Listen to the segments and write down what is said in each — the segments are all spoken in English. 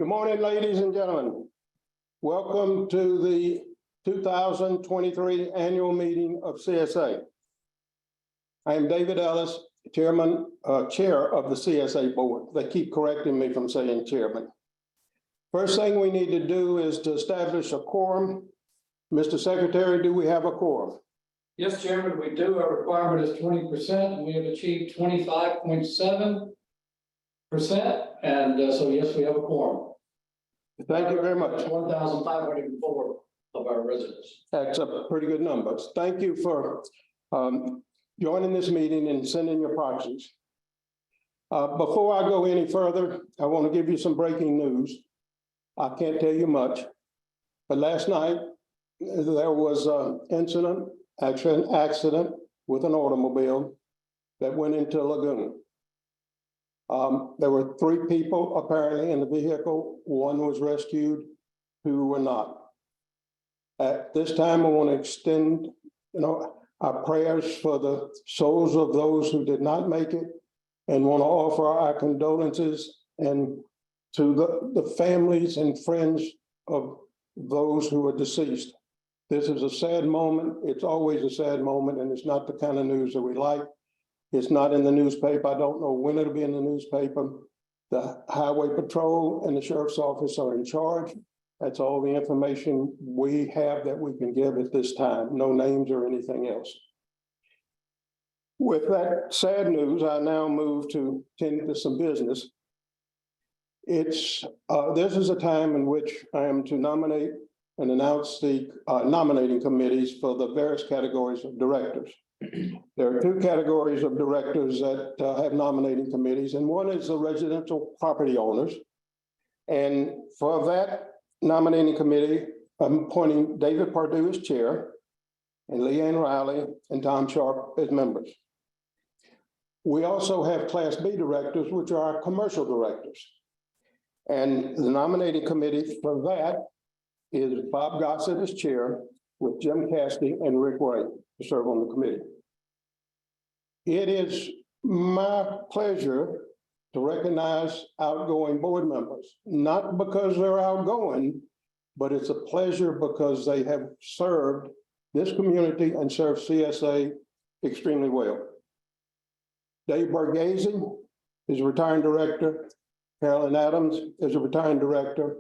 Good morning, ladies and gentlemen. Welcome to the 2023 annual meeting of CSA. I am David Ellis, chair of the CSA board. They keep correcting me from saying chairman. First thing we need to do is to establish a quorum. Mr. Secretary, do we have a quorum? Yes, Chairman, we do. Our requirement is 20%, and we have achieved 25.7%. And so, yes, we have a quorum. Thank you very much. 1,504 of our residents. That's a pretty good number. Thank you for joining this meeting and sending your proxies. Before I go any further, I want to give you some breaking news. I can't tell you much, but last night there was an incident, actually an accident with an automobile that went into a lagoon. There were 3 people apparently in the vehicle. 1 was rescued, 2 were not. At this time, I want to extend, our prayers for the souls of those who did not make it, and want to offer our condolences and to the families and friends of those who are deceased. This is a sad moment. It's always a sad moment, and it's not the kind of news that we like. It's not in the newspaper. I don't know when it'll be in the newspaper. The Highway Patrol and the Sheriff's Office are in charge. That's all the information we have that we can give at this time. No names or anything else. With that sad news, I now move to tend to some business. This is a time in which I am to nominate and announce the nominating committees for the various categories of directors. There are 2 categories of directors that have nominating committees, and one is the residential property owners. And for that nominating committee, I'm appointing David Pardue as chair, and Leanne Riley and Tom Sharp as members. We also have Class B directors, which are our commercial directors. And the nominating committee for that is Bob Gossett as chair, with Jim Cassidy and Rick Wright to serve on the committee. It is my pleasure to recognize outgoing board members, not because they're outgoing, but it's a pleasure because they have served this community and served CSA extremely well. Dave Borghese is a retiring director. Carolyn Adams is a retiring director.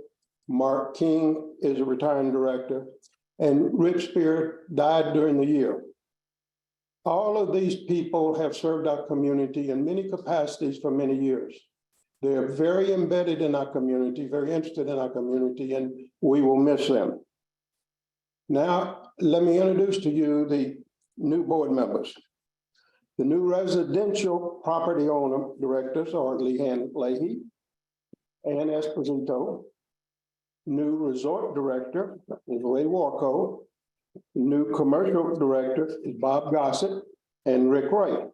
Mark King is a retiring director. And Rich Spear died during the year. All of these people have served our community in many capacities for many years. They are very embedded in our community, very interested in our community, and we will miss them. Now, let me introduce to you the new board members. The new residential property owner directors are Leanne Leahy, Ann Esposito. New resort director is Ray Warco. New commercial director is Bob Gossett and Rick Wright.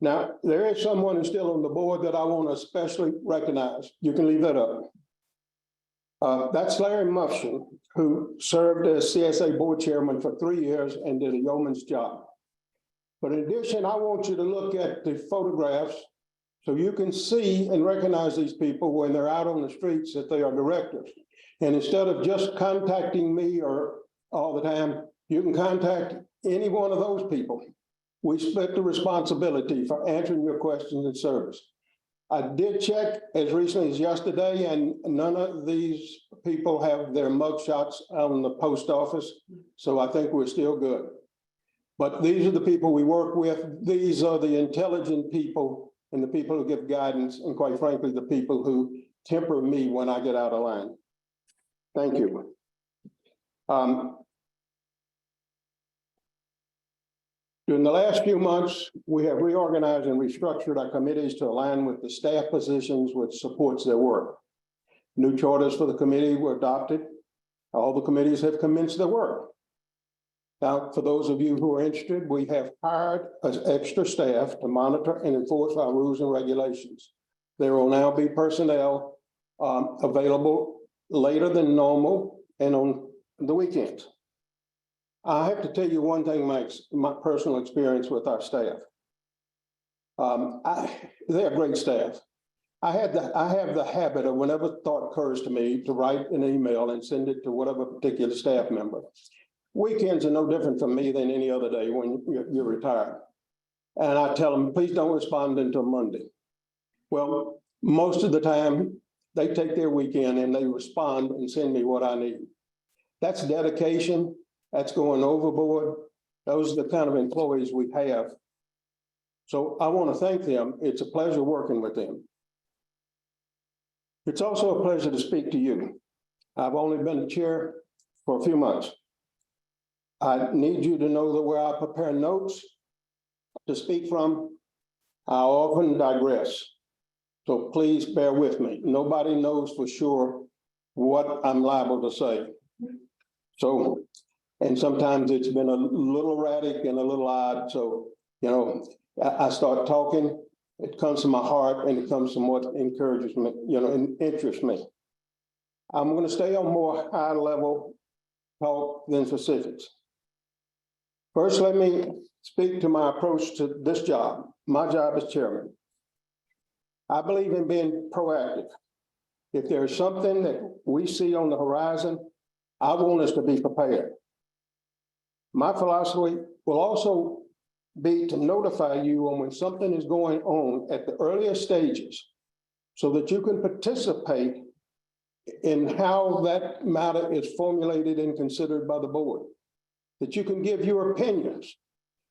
Now, there is someone who's still on the board that I want to especially recognize. You can leave that up. That's Larry Mufshin, who served as CSA board chairman for 3 years and did a yeoman's job. But in addition, I want you to look at the photographs so you can see and recognize these people when they're out on the streets that they are directors. And instead of just contacting me or all the time, you can contact any one of those people. We split the responsibility for answering your questions and service. I did check as recently as yesterday, and none of these people have their mugshots on the post office. So I think we're still good. But these are the people we work with. These are the intelligent people and the people who give guidance, and quite frankly, the people who temper me when I get out of line. Thank you. During the last few months, we have reorganized and restructured our committees to align with the staff positions which supports their work. New charters for the committee were adopted. All the committees have commenced their work. Now, for those of you who are interested, we have hired extra staff to monitor and enforce our rules and regulations. There will now be personnel available later than normal and on the weekends. I have to tell you one thing, my personal experience with our staff. They're great staff. I have the habit of whenever thought occurs to me to write an email and send it to whatever particular staff member. Weekends are no different from me than any other day when you're retired. And I tell them, please don't respond until Monday. Well, most of the time, they take their weekend and they respond and send me what I need. That's dedication. That's going overboard. Those are the kind of employees we have. So I want to thank them. It's a pleasure working with them. It's also a pleasure to speak to you. I've only been the chair for a few months. I need you to know that where I prepare notes to speak from, I often digress. So please bear with me. Nobody knows for sure what I'm liable to say. So, and sometimes it's been a little erratic and a little odd. So, you know, I start talking, it comes from my heart and it comes from what encourages me, you know, and interests me. I'm going to stay on more high level talk than specifics. First, let me speak to my approach to this job. My job as chairman. I believe in being proactive. If there's something that we see on the horizon, I want us to be prepared. My philosophy will also be to notify you on when something is going on at the earliest stages so that you can participate in how that matter is formulated and considered by the board, that you can give your opinions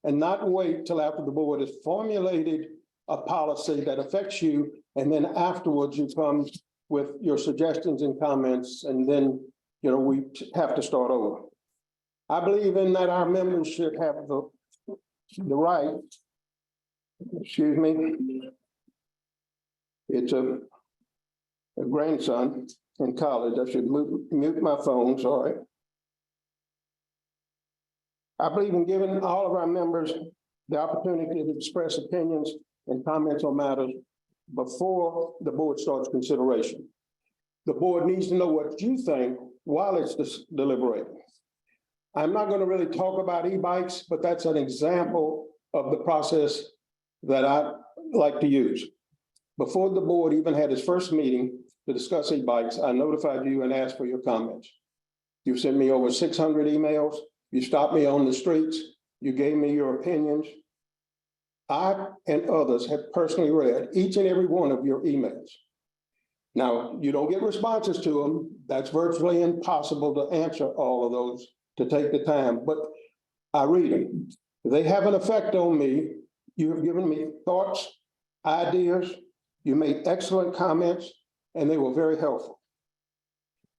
and not wait till after the board has formulated a policy that affects you, and then afterwards you come with your suggestions and comments, and then, you know, we have to start over. I believe in that our members should have the right, excuse me, it's a grandson in college. I should mute my phone, sorry. I believe in giving all of our members the opportunity to express opinions and comments on matters before the board starts consideration. The board needs to know what you think while it's deliberating. I'm not going to really talk about e-bikes, but that's an example of the process that I like to use. Before the board even had its first meeting to discuss e-bikes, I notified you and asked for your comments. You sent me over 600 emails. You stopped me on the streets. You gave me your opinions. I and others have personally read each and every one of your emails. Now, you don't get responses to them. That's virtually impossible to answer all of those, to take the time, but I read them. They have an effect on me. You have given me thoughts, ideas. You made excellent comments, and they were very helpful.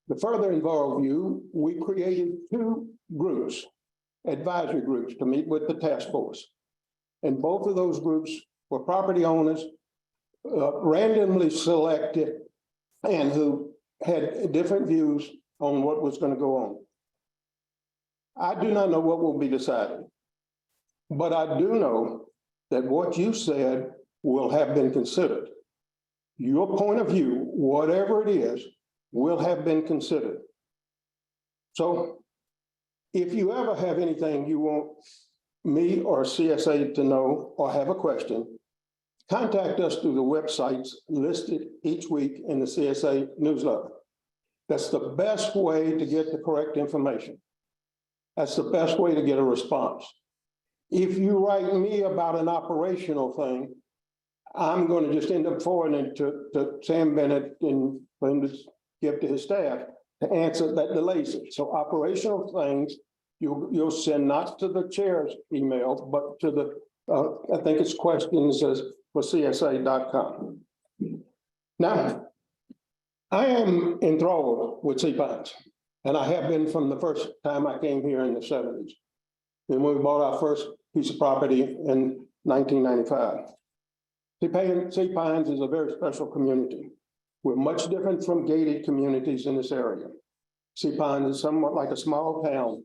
To further involve you, we created 2 groups, advisory groups, to meet with the task force. And both of those groups were property owners, randomly selected, and who had different views on what was going to go on. I do not know what will be decided, but I do know that what you said will have been considered. Your point of view, whatever it is, will have been considered. So if you ever have anything you want me or CSA to know or have a question, contact us through the websites listed each week in the CSA newsletter. That's the best way to get the correct information. That's the best way to get a response. If you write me about an operational thing, I'm going to just end up forwarding it to Sam Bennett and for him to give to his staff to answer that delays it. So operational things, you'll send not to the chair's email, but to the, I think it's questions for CSA.com. Now, I am enthralled with sea pines, and I have been from the first time I came here in the 70s. When we bought our first piece of property in 1995. Sea Pines is a very special community. We're much different from gated communities in this area. Sea Pines is somewhat like a small town.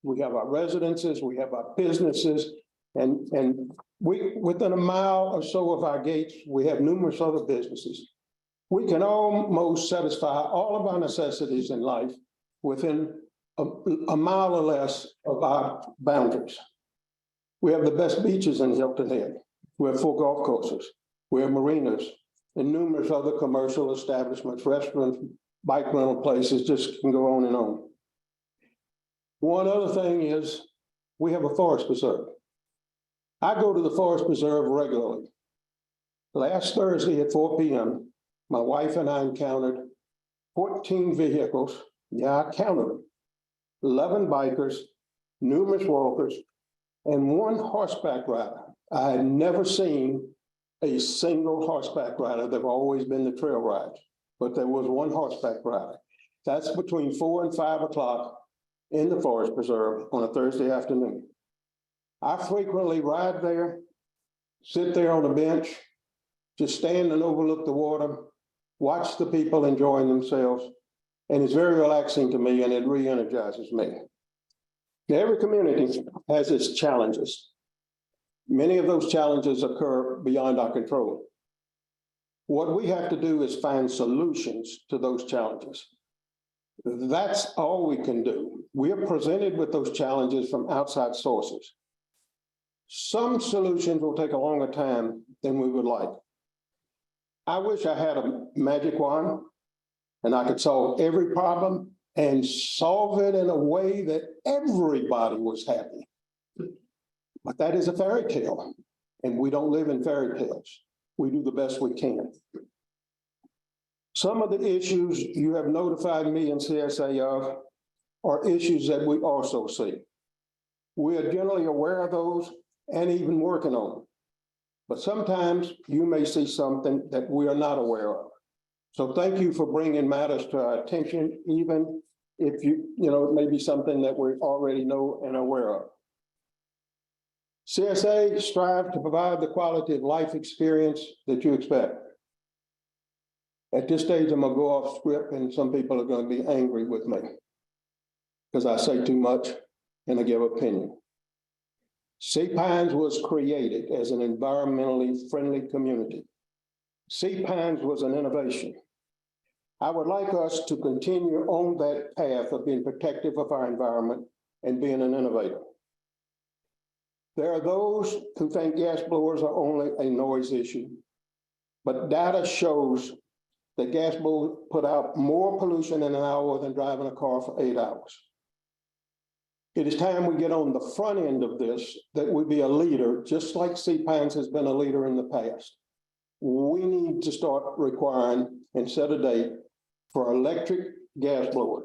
We have our residences, we have our businesses, and we, within a mile or so of our gates, we have numerous other businesses. We can almost satisfy all of our necessities in life within a mile or less of our boundaries. We have the best beaches in Hilton Head. We have 4 golf courses. We have marinas. and numerous other commercial establishments, restaurants, bike rental places, just can go on and on. One other thing is we have a forest preserve. I go to the forest preserve regularly. Last Thursday at 4 p.m., my wife and I encountered 14 vehicles. Yeah, I counted them. 11 bikers, numerous walkers, and one horseback rider. I had never seen a single horseback rider. They've always been the trail rides, but there was one horseback rider. That's between 4 and 5 o'clock in the forest preserve on a Thursday afternoon. I frequently ride there, sit there on a bench, just stand and overlook the water, watch the people enjoying themselves, and it's very relaxing to me and it re-energizes me. Now, every community has its challenges. Many of those challenges occur beyond our control. What we have to do is find solutions to those challenges. That's all we can do. We are presented with those challenges from outside sources. Some solutions will take a longer time than we would like. I wish I had a magic wand and I could solve every problem and solve it in a way that everybody was happy. But that is a fairy tale, and we don't live in fairy tales. We do the best we can. Some of the issues you have notified me and CSA of are issues that we also see. We are generally aware of those and even working on them. But sometimes you may see something that we are not aware of. So thank you for bringing matters to our attention, even if it may be something that we already know and are aware of. CSA strive to provide the quality of life experience that you expect. At this stage, I'm gonna go off script and some people are gonna be angry with me because I say too much and I give opinion. Sea Pines was created as an environmentally friendly community. Sea Pines was an innovation. I would like us to continue on that path of being protective of our environment and being an innovator. There are those who think gas blowers are only a noise issue, but data shows that gas blowers put out more pollution in an hour than driving a car for 8 hours. It is time we get on the front end of this, that we be a leader, just like Sea Pines has been a leader in the past. We need to start requiring and set a date for electric gas blower.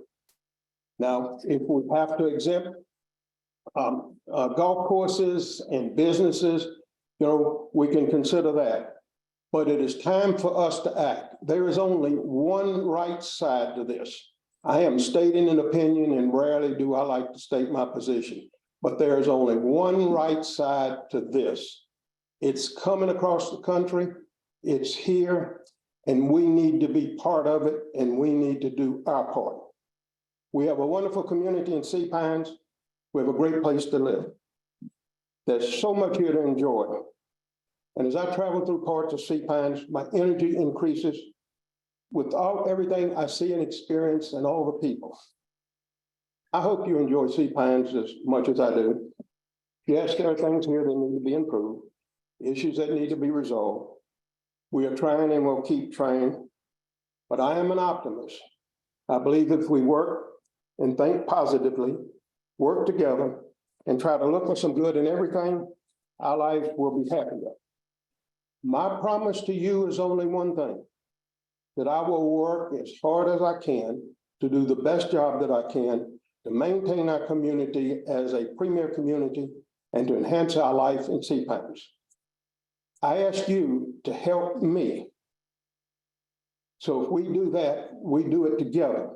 Now, if we have to exempt golf courses and businesses, we can consider that. But it is time for us to act. There is only one right side to this. I am stating an opinion, and rarely do I like to state my position, but there is only one right side to this. It's coming across the country, it's here, and we need to be part of it, and we need to do our part. We have a wonderful community in Sea Pines. We have a great place to live. There's so much here to enjoy. And as I travel through parts of Sea Pines, my energy increases with everything I see and experience and all the people. I hope you enjoy Sea Pines as much as I do. Yes, there are things here that need to be improved, issues that need to be resolved. We are trying and we'll keep trying, but I am an optimist. I believe if we work and think positively, work together, and try to look for some good in everything, our life will be happier. My promise to you is only one thing, that I will work as hard as I can to do the best job that I can to maintain our community as a premier community and to enhance our life in Sea Pines. I ask you to help me. So if we do that, we do it together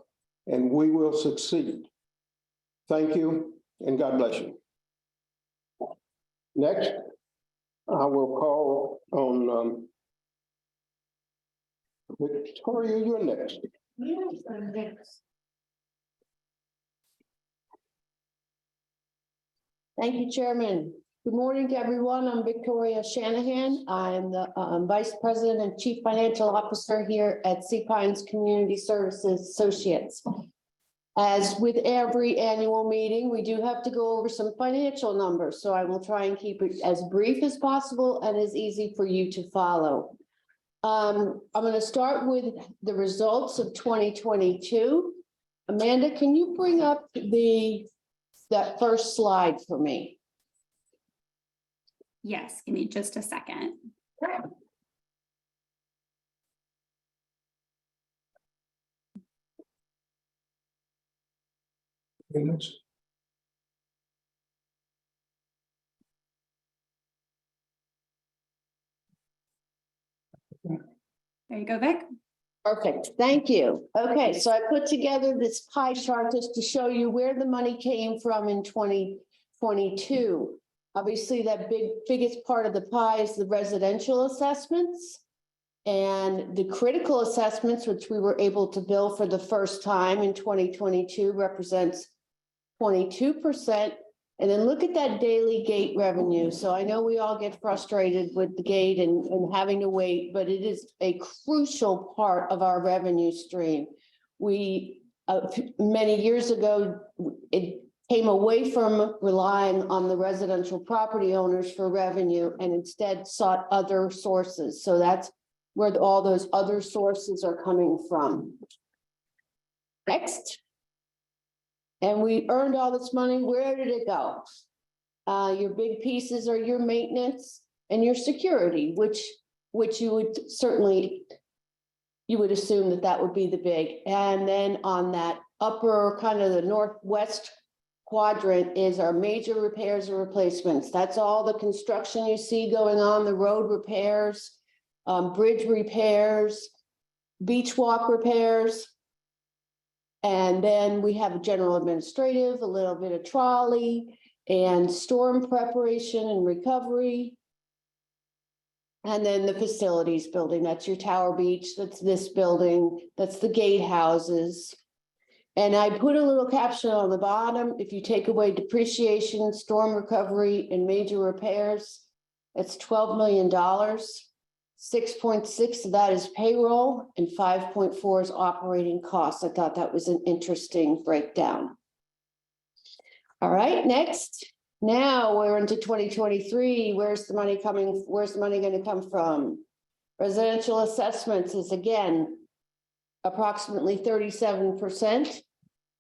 and we will succeed. Thank you and God bless you. Next, I will call on Victoria, you're next. Yes, I'm next. Thank you, Chairman. Good morning to everyone. I'm Victoria Shanahan. I'm the Vice President and Chief Financial Officer here at Sea Pines Community Services Associates. As with every annual meeting, we do have to go over some financial numbers, so I will try and keep it as brief as possible and as easy for you to follow. I'm going to start with the results of 2022. Amanda, can you bring up that first slide for me? Yes, give me just a second. There you go, Vic. Perfect, thank you. Okay, so I put together this pie chart just to show you where the money came from in 2022. Obviously, that biggest part of the pie is the residential assessments. And the critical assessments, which we were able to bill for the first time in 2022, represents 22%. And then look at that daily gate revenue. So I know we all get frustrated with the gate and having to wait, but it is a crucial part of our revenue stream. We, many years ago, it came away from relying on the residential property owners for revenue and instead sought other sources. So that's where all those other sources are coming from. Next. And we earned all this money. Where did it go? Your big pieces are your maintenance and your security, which you would certainly, you would assume that would be the big. And then on that upper kind of the northwest quadrant is our major repairs and replacements. That's all the construction you see going on, the road repairs, bridge repairs, beach walk repairs. And then we have a general administrative, a little bit of trolley and storm preparation and recovery. And then the facilities building, that's your Tower Beach, that's this building, that's the gatehouses. And I put a little caption on the bottom, if you take away depreciation, storm recovery and major repairs, it's $12 million. 6.6 of that is payroll and 5.4 is operating costs. I thought that was an interesting breakdown. All right, next. Now we're into 2023. Where's the money coming? Where's the money going to come from? Residential assessments is again approximately 37%.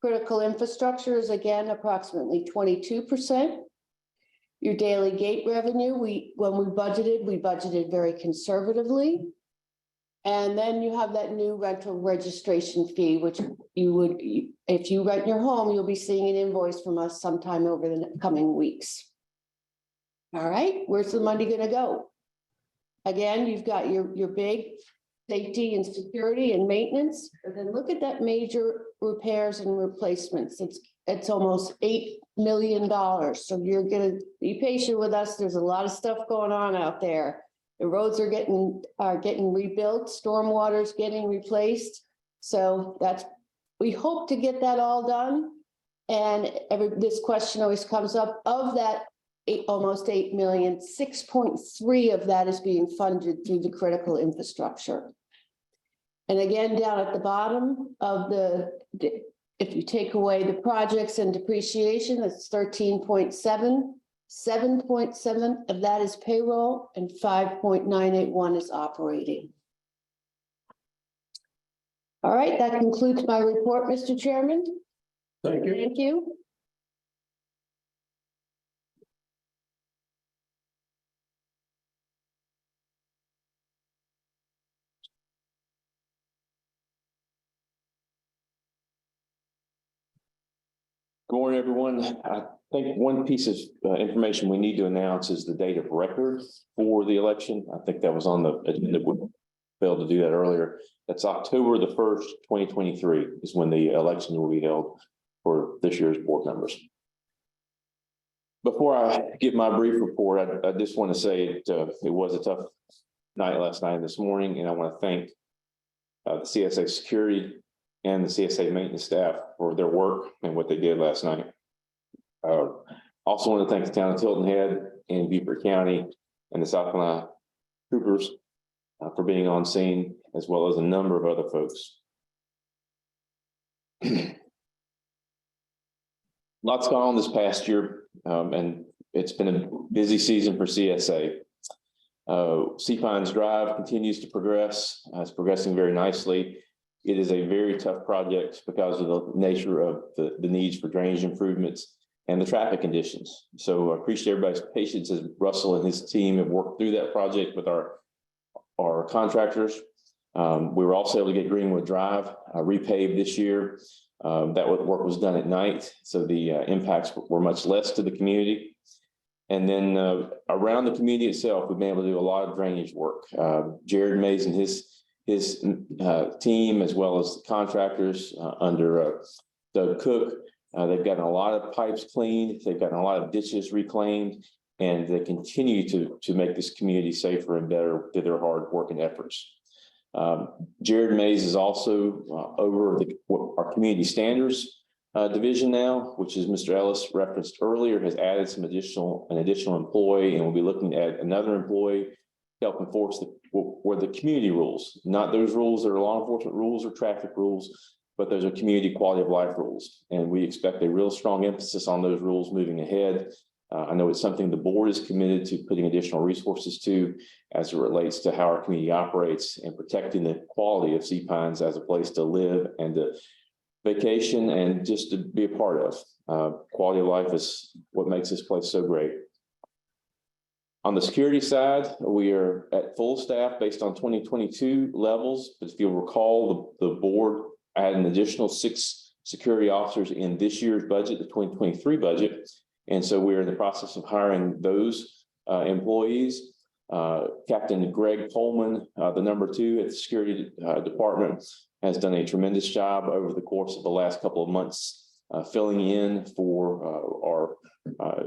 Critical infrastructure is again approximately 22%. Your daily gate revenue, when we budgeted very conservatively. And then you have that new rental registration fee, which if you rent your home, you'll be seeing an invoice from us sometime over the coming weeks. All right, where's the money gonna go? Again, you've got your big safety and security and maintenance, and then look at that major repairs and replacements. It's almost $8 million. So you're gonna be patient with us. There's a lot of stuff going on out there. The roads are getting rebuilt, stormwater's getting replaced. So we hope to get that all done. And this question always comes up, of that almost 8 million, 6.3 of that is being funded through the critical infrastructure. And again, down at the bottom of if you take away the projects and depreciation, that's 13.7. 7.7 of that is payroll and 5.981 is operating. All right, that concludes my report, Mr. Chairman. Thank you. Thank you. Good morning, everyone. I think one piece of information we need to announce is the date of record for the election. I think that was on the agenda. We failed to do that earlier. That's October the 1st, 2023 is when the election will be held for this year's board members. Before I give my brief report, I just want to say it was a tough night last night and this morning, and I want to thank the CSA security and the CSA maintenance staff for their work and what they did last night. Also want to thank the town of Tilton Head and Beaufort County and the South Carolina Troopers for being on scene, as well as a number of other folks. Lots gone on this past year, and it's been a busy season for CSA. Sea Pines Drive continues to progress. It's progressing very nicely. It is a very tough project because of the nature of the needs for drainage improvements and the traffic conditions. So I appreciate everybody's patience as Russell and his team have worked through that project with our contractors. We were also able to get Greenwood Drive repaved this year. That work was done at night, so the impacts were much less to the community. And then around the community itself, we've been able to do a lot of drainage work. Jared Mays and his team, as well as the contractors under Doug Cook, they've gotten a lot of pipes cleaned, they've gotten a lot of ditches reclaimed, and they continue to make this community safer and better through their hard working efforts. Jared Mays is also over our community standards division now, which is Mr. Ellis referenced earlier, has added an additional employee, and we'll be looking at another employee to help enforce the community rules, not those rules that are law enforcement rules or traffic rules, but those are community quality of life rules. And we expect a real strong emphasis on those rules moving ahead. I know it's something the board is committed to putting additional resources to as it relates to how our community operates and protecting the quality of Sea Pines as a place to live and to vacation and just to be a part of. Quality of life is what makes this place so great. On the security side, we are at full staff based on 2022 levels. But if you'll recall, the board added an additional 6 security officers in this year's budget, the 2023 budget. And so we're in the process of hiring those employees. Captain Greg Coleman, the number 2 at the security department, has done a tremendous job over the course of the last couple of months, filling in for our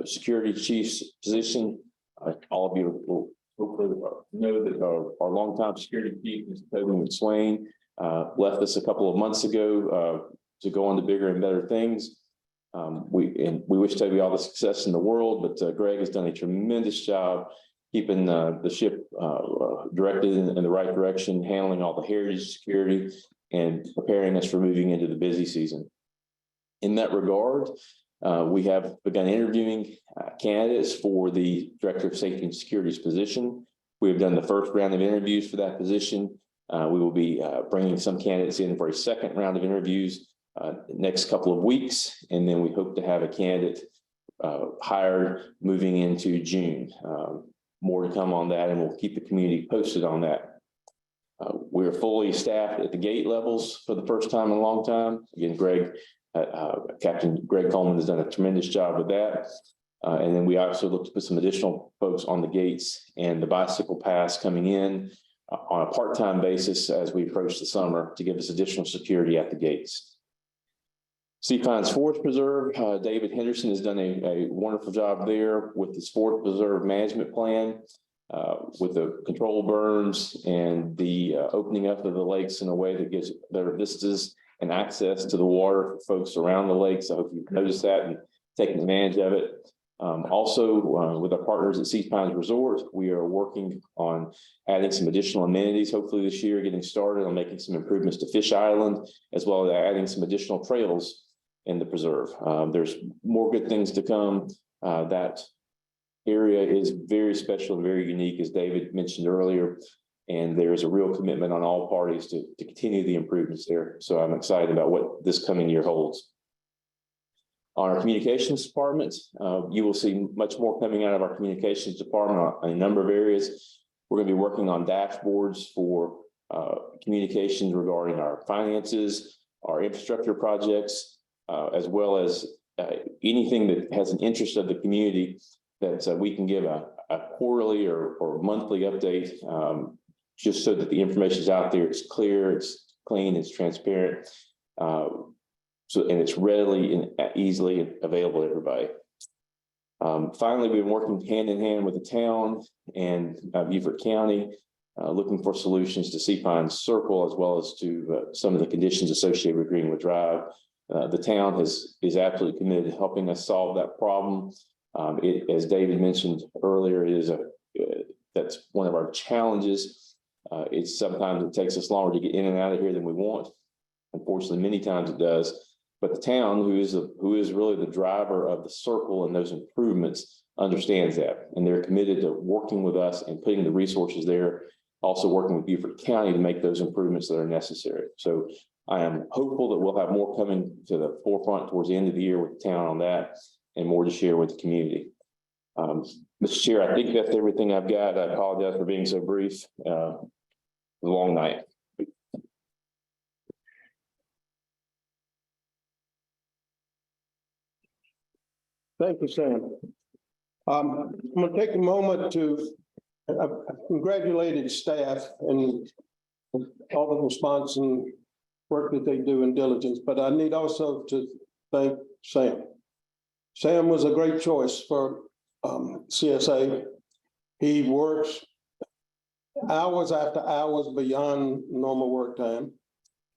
security chief's position. All of you will hopefully know that our longtime security chief, Mr. Toby McSwain, left us a couple of months ago to go on to bigger and better things. We wish Toby all the success in the world, but Greg has done a tremendous job keeping the ship directed in the right direction, handling all the heritage security, and preparing us for moving into the busy season. In that regard, we have begun interviewing candidates for the Director of Safety and Security's position. We have done the first round of interviews for that position. We will be bringing some candidates in for a second round of interviews next couple of weeks, and then we hope to have a candidate hired moving into June. More to come on that, and we'll keep the community posted on that. We're fully staffed at the gate levels for the first time in a long time. Again, Captain Greg Coleman has done a tremendous job with that. And then we also look to put some additional folks on the gates and the bicycle pass coming in on a part-time basis as we approach the summer to give us additional security at the gates. Sea Pines Forest Preserve, David Henderson has done a wonderful job there with this Forest Preserve management plan, with the control burns and the opening up of the lakes in a way that gives better vistas and access to the water for folks around the lakes. I hope you've noticed that and taken advantage of it. Also, with our partners at Sea Pines Resort, we are working on adding some additional amenities, hopefully this year, getting started on making some improvements to Fish Island, as well as adding some additional trails in the preserve. There's more good things to come. That area is very special and very unique, as David mentioned earlier, and there is a real commitment on all parties to continue the improvements there. So I'm excited about what this coming year holds. On our communications department, you will see much more coming out of our communications department on a number of areas. We're going to be working on dashboards for communications regarding our finances, our infrastructure projects, as well as anything that has an interest of the community that we can give a quarterly or monthly update, just so that the information is out there, it's clear, it's clean, it's transparent. And it's readily and easily available to everybody. Finally, we've been working hand in hand with the town and Beaufort County, looking for solutions to Sea Pines Circle, as well as to some of the conditions associated with Greenwood Drive. The town is absolutely committed to helping us solve that problem. As David mentioned earlier, that's one of our challenges. Sometimes it takes us longer to get in and out of here than we want. Unfortunately, many times it does. But the town, who is really the driver of the circle and those improvements, understands that, and they're committed to working with us and putting the resources there, also working with Beaufort County to make those improvements that are necessary. So I am hopeful that we'll have more coming to the forefront towards the end of the year with the town on that and more to share with the community. Mr. Chair, I think that's everything I've got. I apologize for being so brief. A long night. Thank you, Sam. I'm going to take a moment to congratulate staff and all the response and work that they do in diligence, but I need also to thank Sam. Sam was a great choice for CSA. He works hours after hours beyond normal work time.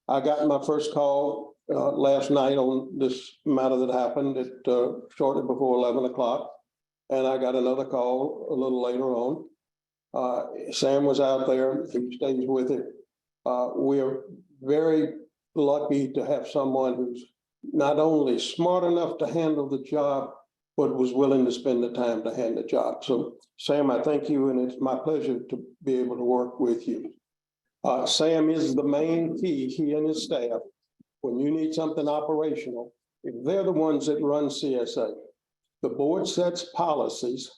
I got my first call last night on this matter that happened at shortly before 11 o'clock. And I got another call a little later on. Sam was out there, he stays with it. We're very lucky to have someone who's not only smart enough to handle the job, but was willing to spend the time to handle the job. So Sam, I thank you, and it's my pleasure to be able to work with you. Sam is the main key, he and his staff. When you need something operational, they're the ones that run CSA. The board sets policies,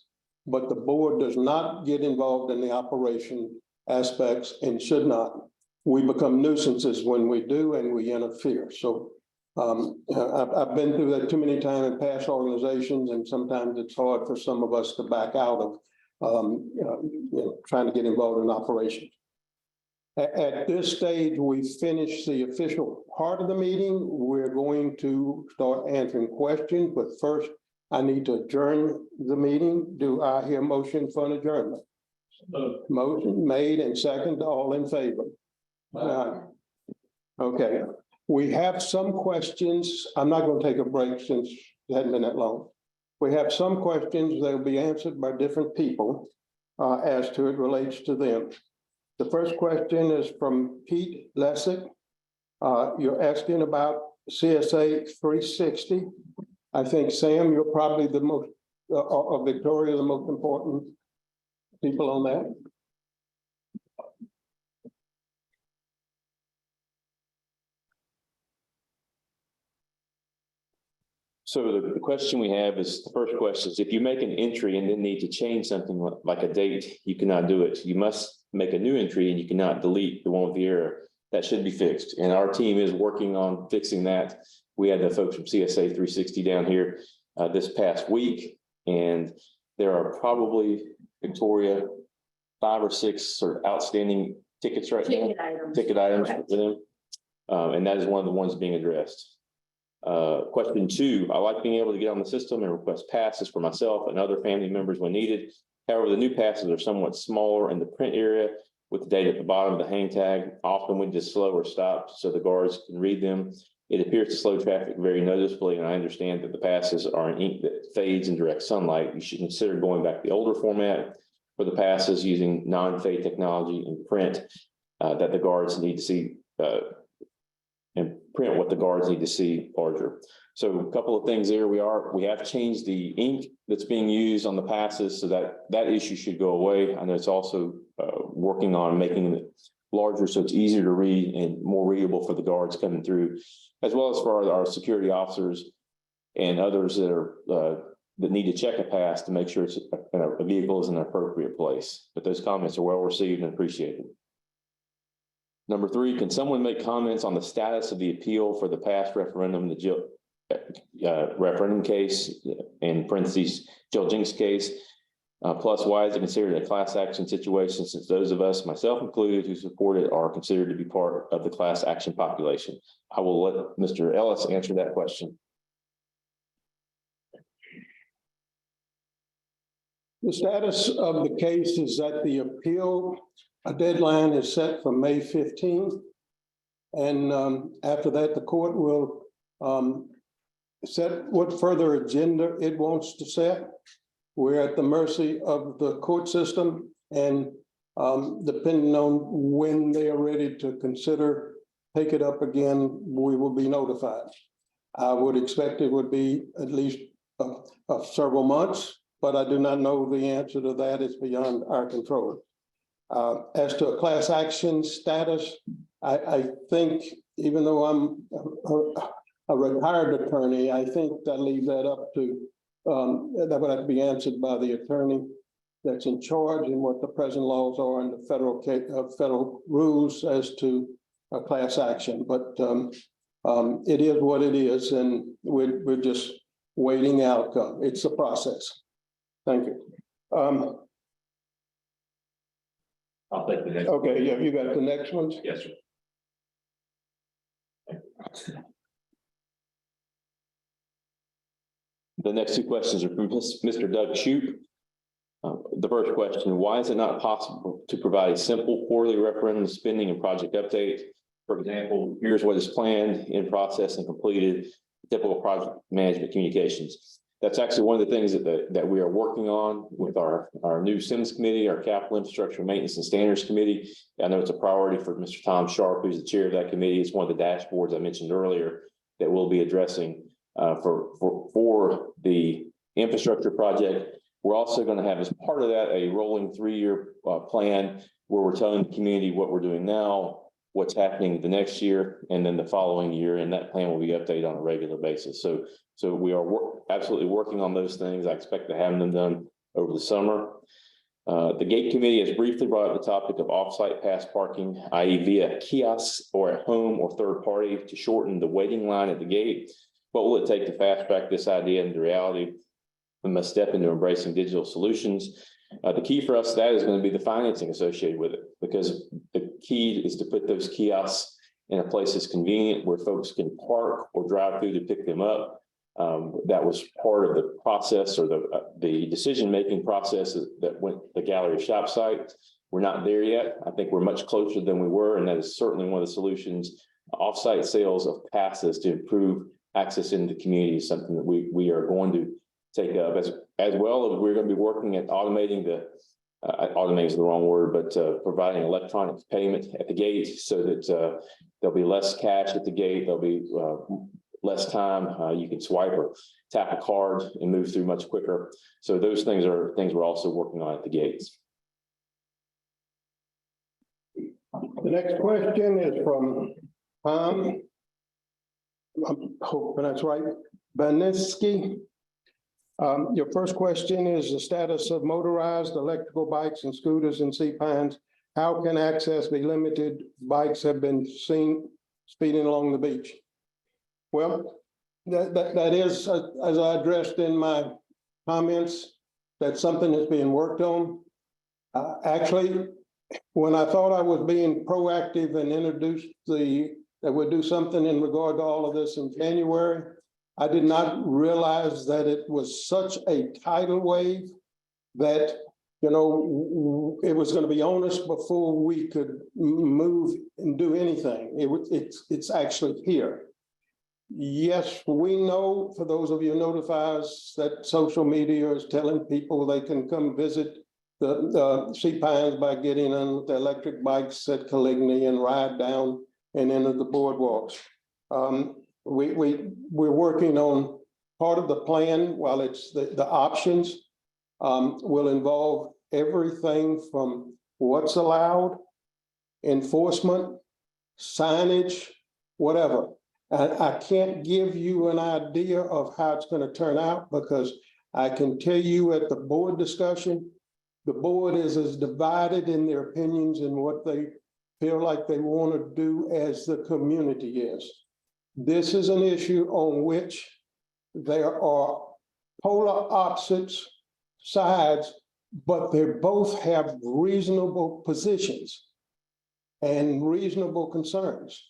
but the board does not get involved in the operation aspects and should not. We become nuisances when we do, and we interfere. So I've been through that too many times in past organizations, and sometimes it's hard for some of us to back out of trying to get involved in operations. At this stage, we finished the official part of the meeting. We're going to start answering questions, but first I need to adjourn the meeting. Do I hear motion for an adjournment? Motion made and second, all in favor? Okay, we have some questions. I'm not going to take a break since it hasn't been that long. We have some questions that will be answered by different people as to it relates to them. The first question is from Pete Lessick. You're asking about CSA 360. I think, Sam, you're probably the most, or Victoria, the most important people on that. So the question we have is, the first question is, if you make an entry and then need to change something like a date, you cannot do it. You must make a new entry and you cannot delete the one with the error. That should be fixed. And our team is working on fixing that. We had the folks from CSA 360 down here this past week, and there are probably, Victoria, 5 or 6 sort of outstanding tickets right now. Ticket items for them. And that is one of the ones being addressed. Question 2, I like being able to get on the system and request passes for myself and other family members when needed. However, the new passes are somewhat smaller in the print area with the date at the bottom of the hang tag. Often we just slow or stop so the guards can read them. It appears to slow traffic very noticeably, and I understand that the passes are in ink that fades in direct sunlight. You should consider going back to the older format for the passes using non-fade technology and print that the guards need to see and print what the guards need to see larger. So a couple of things there. We have changed the ink that's being used on the passes, so that issue should go away. I know it's also working on making it larger so it's easier to read and more readable for the guards coming through, as well as for our security officers and others that are that need to check a pass to make sure it's a vehicle is in an appropriate place. But those comments are well received and appreciated. Number 3, can someone make comments on the status of the appeal for the past referendum, the referendum case, in parentheses, Jill Jinks case? Plus, why is it considered a class action situation, since those of us, myself included, who support it are considered to be part of the class action population? I will let Mr. Ellis answer that question. The status of the case is that the appeal, a deadline is set for May 15th. And after that, the court will set what further agenda it wants to set. We're at the mercy of the court system, and depending on when they are ready to consider, take it up again, we will be notified. I would expect it would be at least several months, but I do not know the answer to that. It's beyond our control. As to a class action status, I think even though I'm a retired attorney, I think I leave that up to, that would have to be answered by the attorney that's in charge and what the present laws are and the federal rules as to a class action. But it is what it is, and we're just waiting outcome. It's a process. Thank you. I'll take the next. Okay, yeah, you got the next ones? Yes, sir. The next two questions are from Mr. Doug Shoup. The first question, why is it not possible to provide a simple quarterly referendum spending and project update? For example, here's what is planned, in process and completed, typical project management communications. That's actually one of the things that we are working on with our new SIMS committee, our capital infrastructure maintenance and standards committee. I know it's a priority for Mr. Tom Sharp, who's the chair of that committee. It's one of the dashboards I mentioned earlier that we'll be addressing for the infrastructure project. We're also going to have, as part of that, a rolling 3-year plan where we're telling the community what we're doing now, what's happening the next year, and then the following year, and that plan will be updated on a regular basis. So we are absolutely working on those things. I expect to have them done over the summer. The gate committee has briefly brought up the topic of off-site pass parking, i.e. via kiosks or at home or third party to shorten the waiting line at the gate. What will it take to fast track this idea into reality? We must step into embracing digital solutions. The key for us, that is going to be the financing associated with it, because the key is to put those kiosks in a place that's convenient where folks can park or drive through to pick them up. That was part of the process, or the decision-making process that went the gallery shop site. We're not there yet. I think we're much closer than we were, and that is certainly one of the solutions. Off-site sales of passes to improve access into the community is something that we are going to take up, as well as we're going to be working at automating automating is the wrong word, but providing electronic payment at the gate so that there'll be less cash at the gate. There'll be less time. You can swipe or tap a card and move through much quicker. So those things are things we're also working on at the gates. The next question is from Tom. I'm hoping that's right. Baniski. Your first question is the status of motorized electrical bikes and scooters in Sea Pines. How can access be limited? Bikes have been seen speeding along the beach. Well, that is, as I addressed in my comments, that's something that's being worked on. Actually, when I thought I was being proactive and introduced that would do something in regard to all of this in January, I did not realize that it was such a tidal wave that, you know, it was going to be on us before we could move and do anything. It's actually here. Yes, we know, for those of you who notify us, that social media is telling people they can come visit the Sea Pines by getting on the electric bikes at Caligny and ride down and into the boardwalks. We're working on part of the plan. While it's the options will involve everything from what's allowed, enforcement, signage, whatever. I can't give you an idea of how it's going to turn out, because I can tell you at the board discussion, the board is as divided in their opinions and what they feel like they want to do as the community is. This is an issue on which there are polar opposites sides, but they both have reasonable positions and reasonable concerns.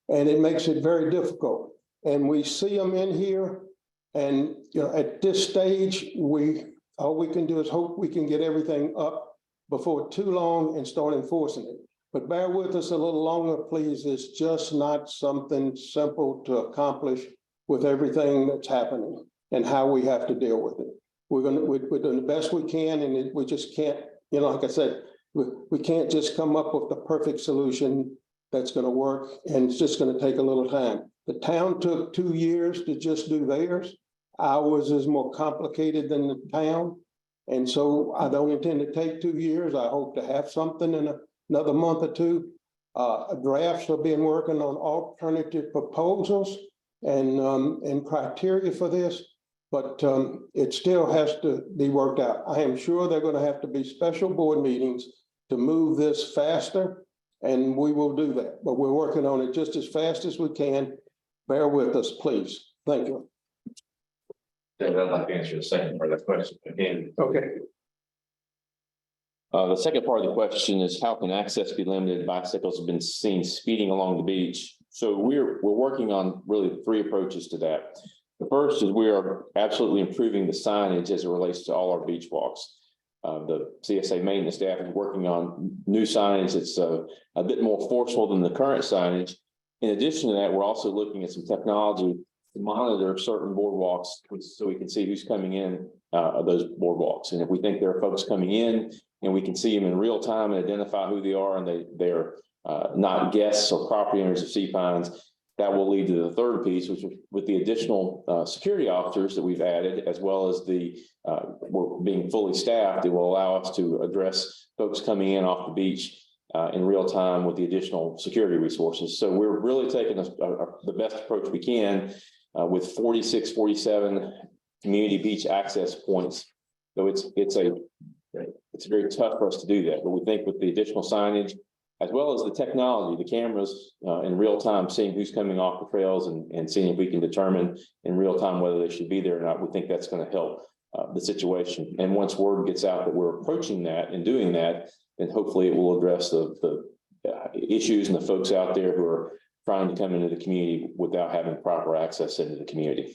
And it makes it very difficult. And we see them in here. And, you know, at this stage, all we can do is hope we can get everything up before too long and start enforcing it. But bear with us a little longer, please. It's just not something simple to accomplish with everything that's happening and how we have to deal with it. We're doing the best we can, and we just can't, you know, like I said, we can't just come up with the perfect solution that's going to work, and it's just going to take a little time. The town took 2 years to just do theirs. Ours is more complicated than the town, And so I don't intend to take 2 years. I hope to have something in another month or two. Drafts are being working on alternative proposals and criteria for this, but it still has to be worked out. I am sure they're going to have to be special board meetings to move this faster, and we will do that. But we're working on it just as fast as we can. Bear with us, please. Thank you. David, I'd like to answer the second part of that question again. Okay. The second part of the question is how can access be limited? Bicycles have been seen speeding along the beach. So we're working on really 3 approaches to that. The first is we are absolutely improving the signage as it relates to all our beach walks. The CSA maintenance staff is working on new signage that's a bit more forceful than the current signage. In addition to that, we're also looking at some technology to monitor certain boardwalks so we can see who's coming in those boardwalks. And if we think there are folks coming in and we can see them in real time and identify who they are and they're not guests or property owners of Sea Pines, that will lead to the third piece, which is with the additional security officers that we've added, as well as we're being fully staffed, it will allow us to address folks coming in off the beach in real time with the additional security resources. So we're really taking the best approach we can with 46, 47 community beach access points. So it's very tough for us to do that, but we think with the additional signage, as well as the technology, the cameras in real time, seeing who's coming off the trails and seeing if we can determine in real time whether they should be there or not, we think that's going to help the situation. And once word gets out that we're approaching that and doing that, then hopefully it will address the issues and the folks out there who are trying to come into the community without having proper access into the community.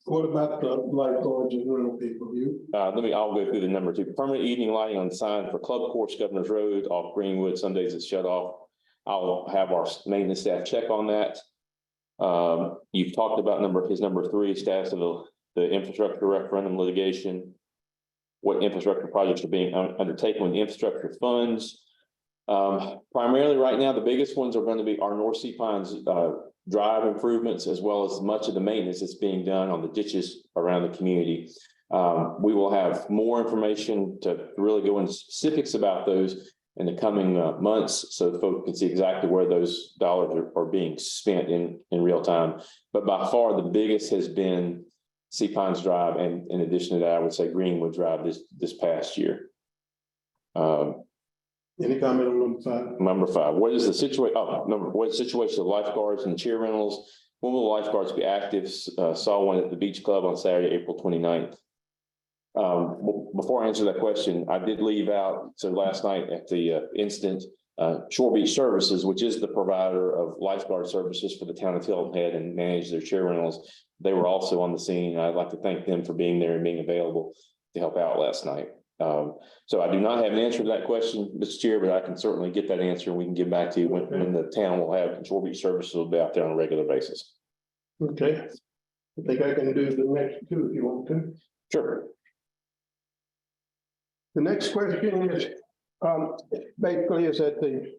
What about the lifeguards and rental people? I'll go through the number 2. Permanent evening lighting on the sign for Club Course, Governor's Road, off Greenwood. Some days it's shut off. I'll have our maintenance staff check on that. You've talked about his number 3, status of the infrastructure referendum litigation. What infrastructure projects are being undertaken with the infrastructure funds. Primarily right now, the biggest ones are going to be our North Sea Pines drive improvements, as well as much of the maintenance that's being done on the ditches around the community. We will have more information to really go into specifics about those in the coming months, so the folks can see exactly where those dollars are being spent in real time. But by far the biggest has been Sea Pines Drive, and in addition to that, I would say Greenwood Drive this past year. Any comment on number 5? Number 5, what is the situation? What is the situation of lifeguards and chair rentals? When will the lifeguards be active? Saw one at the beach club on Saturday, April 29th. Before I answer that question, I did leave out, so last night at the incident, Shore Beach Services, which is the provider of lifeguard services for the town of Hilton Head and manage their chair rentals, they were also on the scene. I'd like to thank them for being there and being available to help out last night. So I do not have an answer to that question, Mr. Chair, but I can certainly get that answer and we can get back to you when the town will have Shore Beach Services will be out there on a regular basis. Okay. I think I can do the next 2 if you want to. Sure. The next question is basically is that the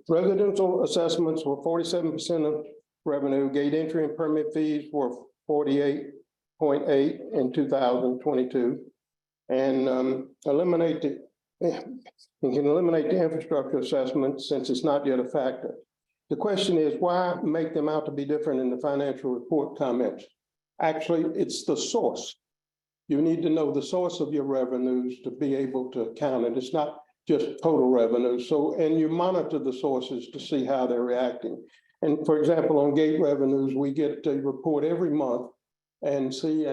residential assessments were 47% of revenue, gate entry and permit fees were 48.8 in 2022. And eliminate the infrastructure assessment since it's not yet a factor. The question is, why make them out to be different in the financial report comments? Actually, it's the source. You need to know the source of your revenues to be able to count it. It's not just total revenue. So, and you monitor the sources to see how they're reacting. And for example, on gate revenues, we get a report every month and see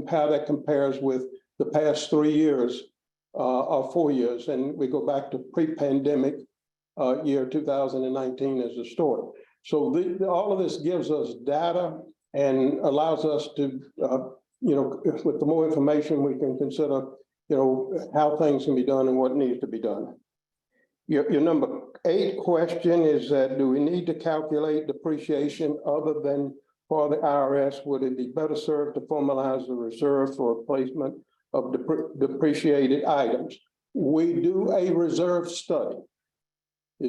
how that compares with the past 3 years or 4 years, and we go back to pre-pandemic year 2019 as a story. So all of this gives us data and allows us to, with the more information we can consider, how things can be done and what needs to be done. Your number 8 question is that, do we need to calculate depreciation other than for the IRS? Would it be better served to formalize a reserve for replacement of depreciated items? We do a reserve study.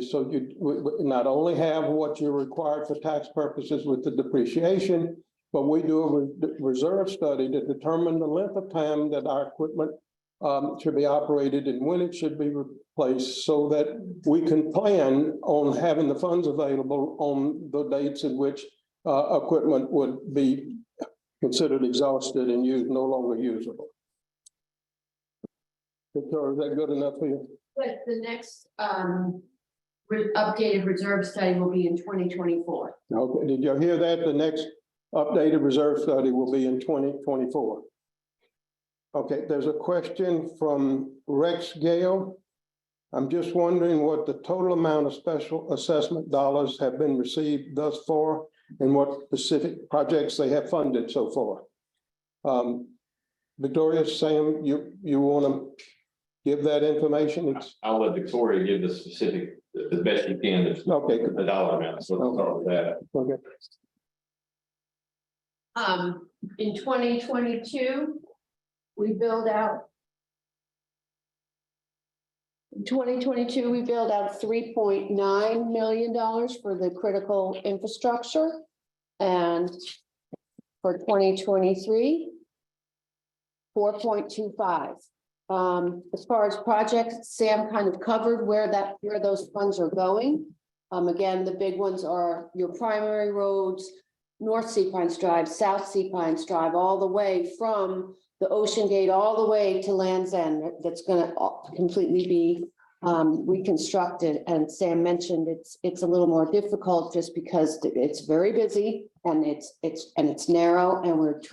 So you not only have what you're required for tax purposes with the depreciation, but we do a reserve study to determine the length of time that our equipment should be operated and when it should be replaced, so that we can plan on having the funds available on the dates in which equipment would be considered exhausted and used, no longer usable. Victoria, is that good enough for you? But the next updated reserve study will be in 2024. Okay, did you hear that? The next updated reserve study will be in 2024. Okay, there's a question from Rex Gale. I'm just wondering what the total amount of special assessment dollars have been received thus far and what specific projects they have funded so far. Victoria, Sam, you want to give that information? I'll let Victoria give the specific, the best you can, Okay, the dollar amount, so let's start with that. okay. In 2022, we billed out. In 2022, we billed out $3.9 million for the critical infrastructure. And for 2023, 4.25. As far as projects, Sam kind of covered where those funds are going. Again, the big ones are your primary roads, North Sea Pines Drive, South Sea Pines Drive, all the way from the Ocean Gate, all the way to Land's End. That's going to completely be reconstructed. And Sam mentioned it's a little more difficult just because it's very busy and it's narrow, and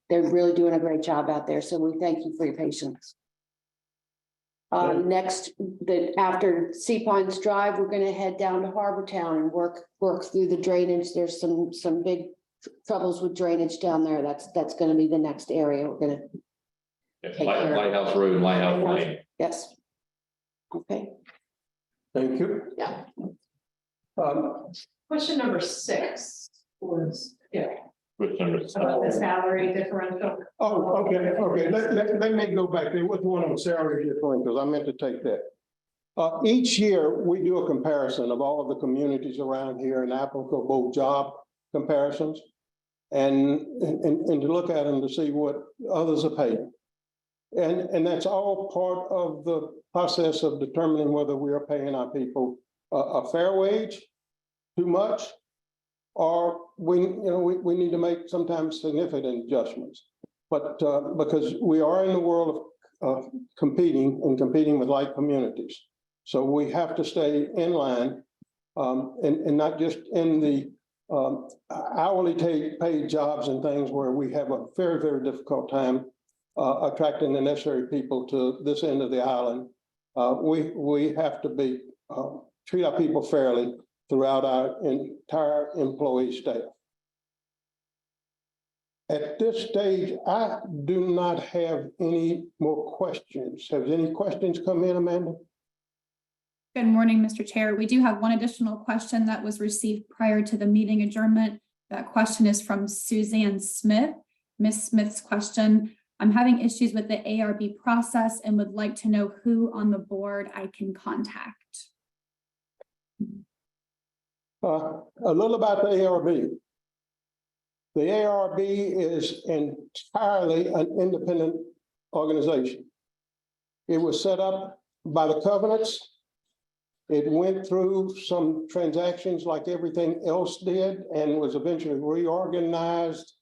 they're really doing a great job out there. So we thank you for your patience. Next, after Sea Pines Drive, we're going to head down to Harbor Town and work through the drainage. There's some big troubles with drainage down there. That's going to be the next area we're going to. Lighthouse Road and Lighthouse Lane. Yes. Okay. Thank you. Yeah. Question number 6 was, Which number? about the salary differential. Oh, okay. Let me go back. There was one on salary differentials. I meant to take that. Each year, we do a comparison of all of the communities around here and applicable job comparisons, and to look at them to see what others are paying. And that's all part of the process of determining whether we are paying our people a fair wage, too much, or we need to make sometimes significant adjustments. But because we are in the world of competing with like communities, so we have to stay in line, and not just in the hourly paid jobs and things where we have a very, very difficult time attracting the necessary people to this end of the island. We have to treat our people fairly throughout our entire employee staff. At this stage, I do not have any more questions. Have any questions come in, Amanda? Good morning, Mr. Chair. We do have one additional question that was received prior to the meeting adjournment. That question is from Suzanne Smith. Ms. Smith's question: I'm having issues with the ARB process and would like to know who on the board I can contact. A little about the ARB. The ARB is entirely an independent organization. It was set up by the covenants. It went through some transactions like everything else did and was eventually reorganized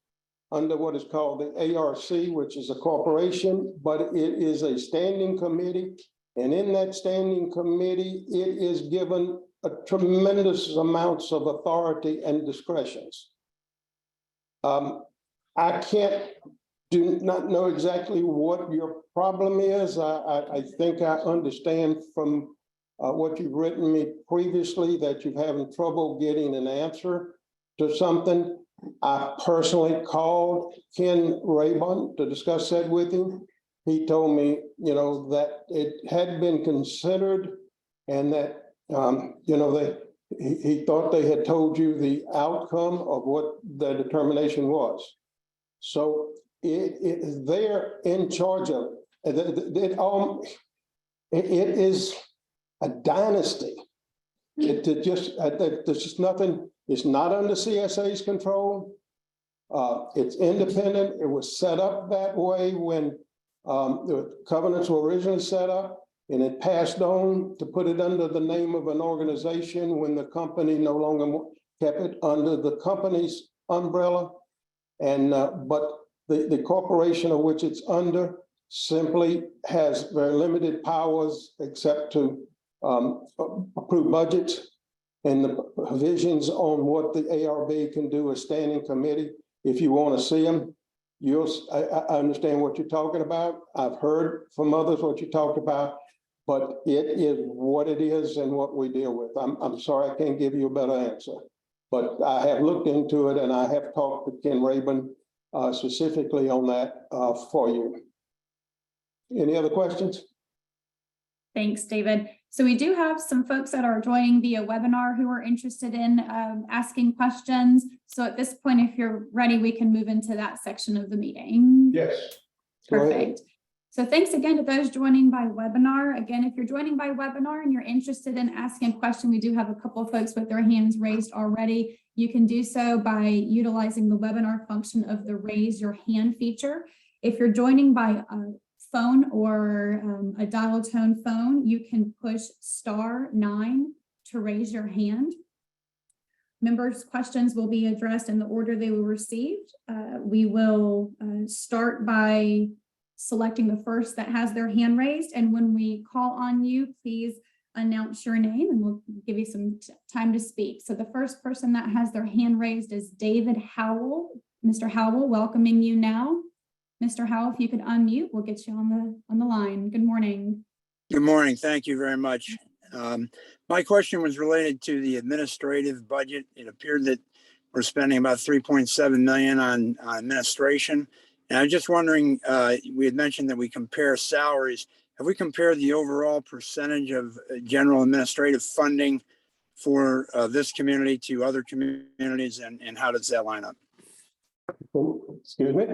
under what is called the ARC, which is a corporation, but it is a standing committee. And in that standing committee, it is given a tremendous amounts of authority and discretions. I do not know exactly what your problem is. I think I understand from what you've written me previously that you're having trouble getting an answer to something. I personally called Ken Raybon to discuss that with him. He told me, that it had been considered and that, he thought they had told you the outcome of what the determination was. So they're in charge of it. It is a dynasty. There's just nothing. It's not under CSA's control. It's independent. It was set up that way when the covenants were originally set up, and it passed on to put it under the name of an organization when the company no longer kept it under the company's umbrella. And but the corporation of which it's under simply has very limited powers except to approve budgets and the provisions on what the ARB can do as standing committee. If you want to see them, I understand what you're talking about. I've heard from others what you talked about, but it is what it is and what we deal with. I'm sorry, I can't give you a better answer, but I have looked into it and I have talked to Ken Rabin specifically on that for you. Any other questions? Thanks, David. So we do have some folks that are joining via webinar who are interested in asking questions. So at this point, if you're ready, we can move into that section of the meeting. Yes. Go ahead. Perfect. So thanks again to those joining by webinar. Again, if you're joining by webinar and you're interested in asking a question, we do have a couple of folks with their hands raised already. You can do so by utilizing the webinar function of the raise your hand feature. If you're joining by phone or a dial tone phone, you can push *9 to raise your hand. Members' questions will be addressed in the order they were received. We will start by selecting the first that has their hand raised, and when we call on you, please announce your name and we'll give you some time to speak. So the first person that has their hand raised is David Howell. Mr. Howell, welcoming you now. Mr. Howell, if you could unmute, we'll get you on the line. Good morning. Good morning. Thank you very much. My question was related to the administrative budget. It appeared that we're spending about 3.7 million on administration. And I was just wondering, we had mentioned that we compare salaries. Have we compared the overall percentage of general administrative funding for this community to other communities, and how does that line up? Excuse me.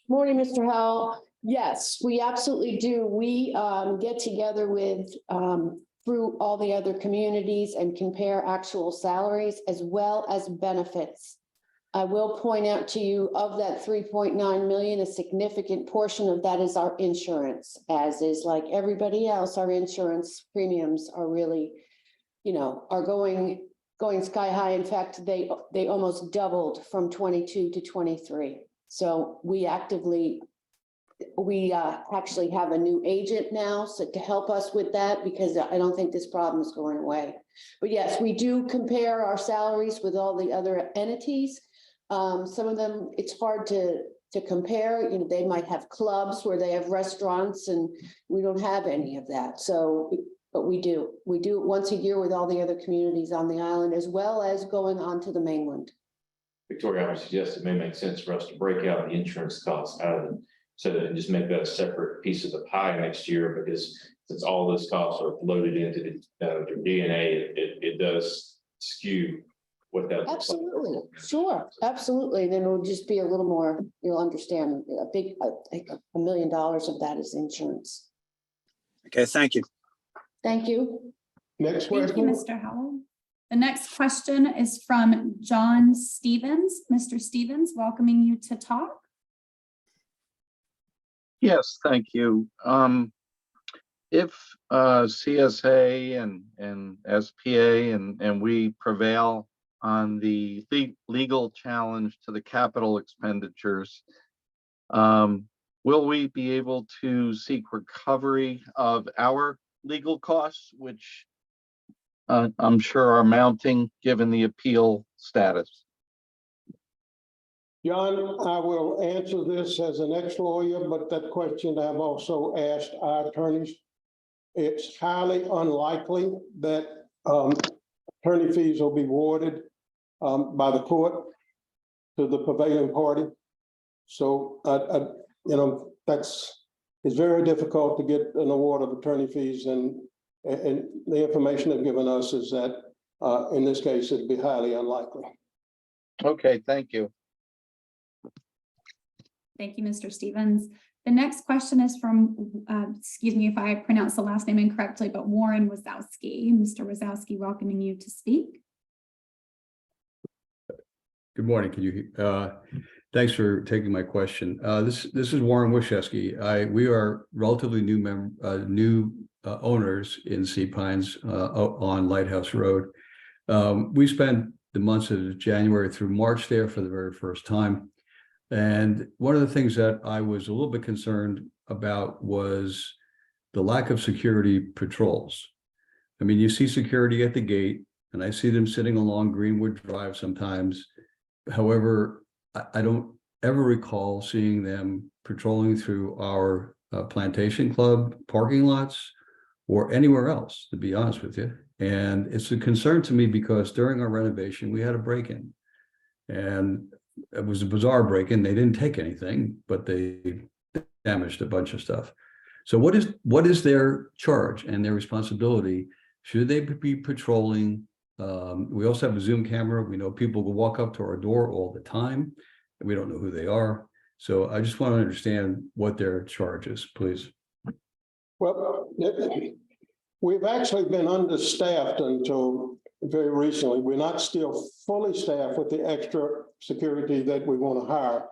Morning, Mr. Howell. Yes, we absolutely do. We get together with through all the other communities and compare actual salaries as well as benefits. I will point out to you, of that 3.9 million, a significant portion of that is our insurance, as is like everybody else. Our insurance premiums are really, are going sky high. In fact, they almost doubled from 22 to 23. So we actually have a new agent now, so to help us with that, because I don't think this problem is going away. But yes, we do compare our salaries with all the other entities. Some of them, it's hard to compare. They might have clubs where they have restaurants, and we don't have any of that. So, but we do it once a year with all the other communities on the island, as well as going on to the mainland. Victoria, I would suggest it may make sense for us to break out the insurance costs out of it, so that and just make that a separate piece of the pie next year, because since all those costs are loaded into the DNA, it does skew what that. Absolutely, sure, absolutely. Then it'll just be a little more, you'll understand, $1 million of that is insurance. Okay, thank you. Thank you. Next Thank you, question. Mr. Howell. The next question is from John Stevens. Mr. Stevens, welcoming you to talk. Yes, thank you. If CSA and SPA and we prevail on the legal challenge to the capital expenditures, will we be able to seek recovery of our legal costs, which I'm sure are mounting given the appeal status? John, I will answer this as an ex-lawyer, but that question I've also asked our attorneys. It's highly unlikely that attorney fees will be awarded by the court to the prevailing party. So, it's very difficult to get an award of attorney fees, and the information they've given us is that in this case, it'd be highly unlikely. Okay, thank you. Thank you, Mr. Stevens. The next question is from, excuse me if I pronounce the last name incorrectly, but Warren Wazowski. Mr. Wazowski, welcoming you to speak. Good morning. Can you, thanks for taking my question. This is Warren Wishewski. We are relatively new owners in Sea Pines on Lighthouse Road. We spent the months of January through March there for the very first time. And one of the things that I was a little bit concerned about was the lack of security patrols. I mean, you see security at the gate, and I see them sitting along Greenwood Drive sometimes. However, I don't ever recall seeing them patrolling through our plantation club parking lots or anywhere else, to be honest with you. And it's a concern to me because during our renovation, we had a break-in. And it was a bizarre break-in. They didn't take anything, but they damaged a bunch of stuff. So what is their charge and their responsibility? Should they be patrolling? We also have a Zoom camera. We know people will walk up to our door all the time, and we don't know who they are. So I just want to understand what their charge is, please. Well, we've actually been understaffed until very recently. We're not still fully staffed with the extra security that we want to hire.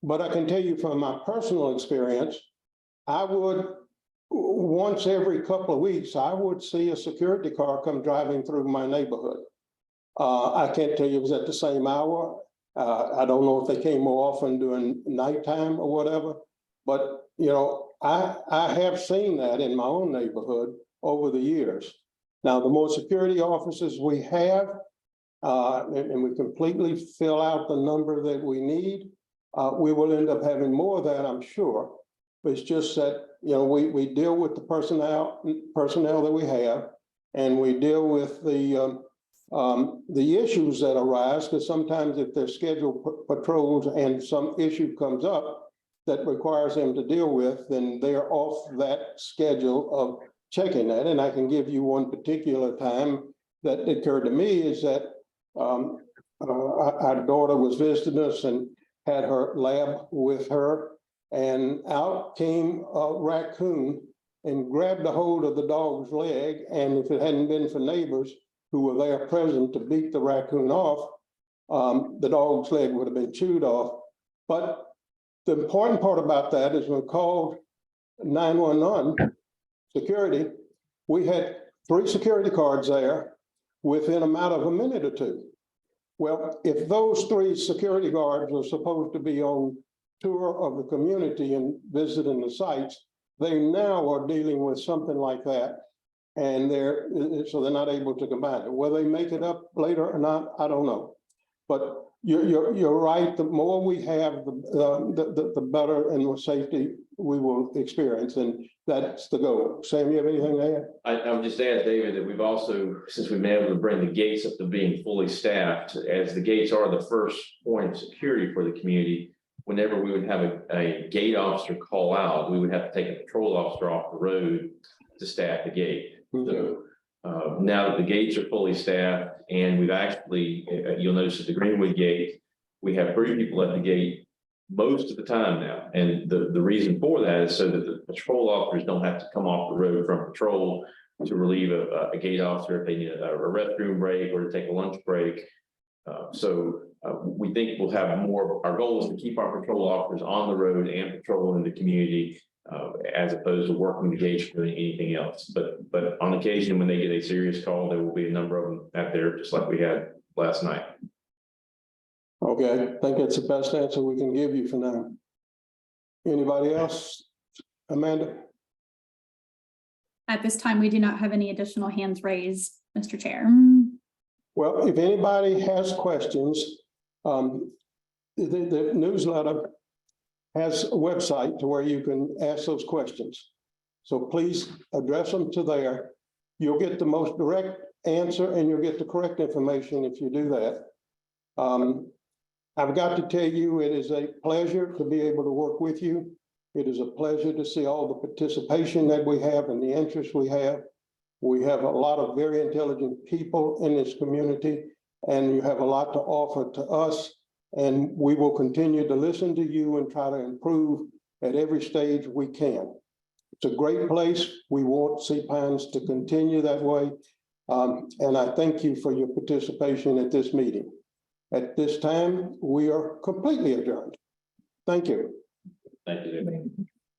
But I can tell you from my personal experience, I would, once every couple of weeks, I would see a security car come driving through my neighborhood. I can't tell you it was at the same hour. I don't know if they came more often during nighttime or whatever, but you know, I have seen that in my own neighborhood over the years. Now, the more security officers we have, and we completely fill out the number that we need, we will end up having more of that, I'm sure. But it's just that, you know, we deal with the personnel that we have, and we deal with the issues that arise, because sometimes if they're scheduled patrols and some issue comes up that requires them to deal with, then they're off that schedule of checking that. And I can give you one particular time that occurred to me is that our daughter was visiting us and had her lab with her, and out came a raccoon and grabbed a hold of the dog's leg. And if it hadn't been for neighbors who were there present to beat the raccoon off, the dog's leg would have been chewed off. But the important part about that is when we called 911 security, we had 3 security guards there within a matter of a minute or two. Well, if those 3 security guards are supposed to be on tour of the community and visiting the sites, they now are dealing with something like that. And they're not able to combine it. Whether they make it up later or not, I don't know. But you're right. The more we have, the better and more safety we will experience, and that's the goal. Sam, you have anything to add? I would just add, David, that we've also, since we've been able to bring the gates up to being fully staffed, as the gates are the first point of security for the community, whenever we would have a gate officer call out, we would have to take a patrol officer off the road to staff the gate. So now that the gates are fully staffed, and we've actually, you'll notice at the Greenwood gate, we have 3 people at the gate most of the time now. And the reason for that is so that the patrol officers don't have to come off the road from patrol to relieve a gate officer if they need a restroom break or to take a lunch break. So we think we'll have more. Our goal is to keep our patrol officers on the road and patrolling the community, as opposed to working the gates or doing anything else. But on occasion, when they get a serious call, there will be a number of them out there, just like we had last night. Okay, I think that's the best answer we can give you for now. Anybody else? Amanda? At this time, we do not have any additional hands raised, Mr. Chair. Well, if anybody has questions, the newsletter has a website to where you can ask those questions. So please address them to there. You'll get the most direct answer and you'll get the correct information if you do that. I've got to tell you, it is a pleasure to be able to work with you. It is a pleasure to see all the participation that we have and the interest we have. We have a lot of very intelligent people in this community, and you have a lot to offer to us. And we will continue to listen to you and try to improve at every stage we can. It's a great place. We want Sea Pines to continue that way. And I thank you for your participation at this meeting. At this time, we are completely adjourned. Thank you. Thank you, David.